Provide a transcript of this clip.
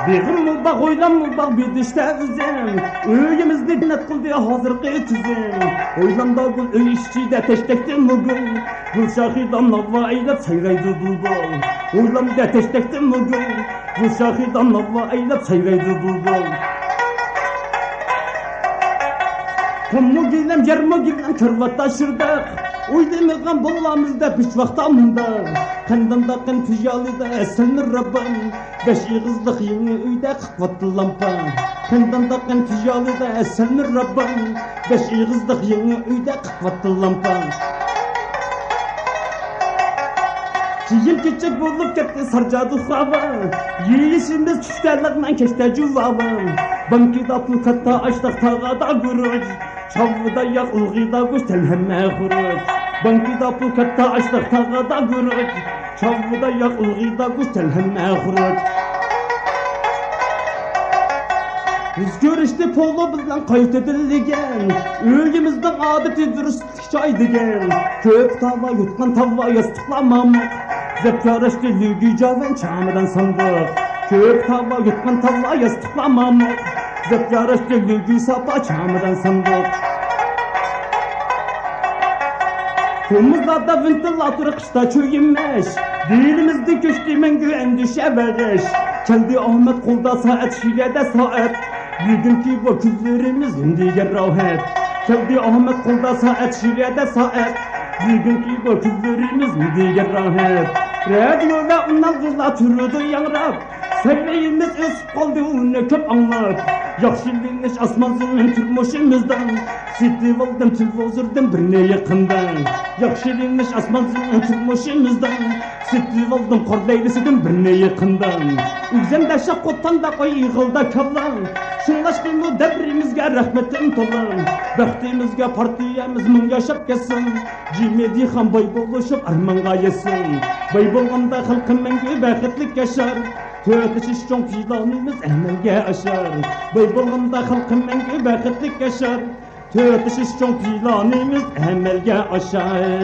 Begim mı bak oylan mı bak bir dişte üzüm. Öyümüzde cennet kıldı hazırkı tüzüm. Oylanda gül öy işçide teştektim bugün. Gül şahidan nava eylep sayraydı bulbul. Oylamda teştektim bugün. Gül şahidan nava eylep sayraydı bulbul. Kummu gilem yarmı gilem kırvatta şırdak. Uydamıgan bolamızda piş vaktamında. Kandanda kan fiyalıda esenir Rabbim. Beş yığızlık yeni uyda kıkvatlı lampa. Kandanda kan fiyalıda esenir Rabbim. Beş yığızlık yeni uyda kıkvatlı lampa. Kiyim küçük bulup gitti sarcadı hava. Yiyişimiz çüşterlerden keçte cuvava. Banki da pul katta açtık tağada guruç. Çavda yak ılgıda kuş telhemme huruç. Banki da pul katta açtık tağada guruç. Çavda yak ılgıda kuş telhemme huruç. Biz görüşte polo bilen kayıt edildigen. Öyümüzden adeti dürüstlük çaydigen. Köp tava yutkan tava yastıklamamak. Zepkarıştı lügü caven çamıdan sandık. Köp tava yutkan tava yastıklamamak. Zepkarıştı lügü sapa çamıdan sandık. Kumuzlarda ventilatör kışta çöyünmeş. Dilimizde köşkü mengü endişe veriş. Kendi Ahmet kolda saat şilede saat. Bugünkü vakitlerimiz indiğe rahat. Kendi Ahmet kolda saat şilede saat. Bugünkü vakitlerimiz indiğe rahat. Radyoda ondan kızla türüdü yanrap. Sevdiğimiz üst kaldı onu köp anlat. Yakşiliniş asmazının türmüşümüzden. Sitti valdım tülvozurdım birine yakından. Yakşiliniş asmazının türmüşümüzden. Sitti valdım kordeylisidim birine yakından. Üzemde şakottan da koy yığılda kallan. Şunlaşkımı devrimizge rahmetim tolan. Bektimizge partiyemiz mın yaşap kesin. Cimedi han bay buluşup armanga yesin. Bay bulganda halkın mengü beketlik yaşar. Tötüşüş çoğun filanımız emelge aşar. Bay bulganda halkın mengü beketlik yaşar. Tötüşüş çoğun filanımız emelge aşar.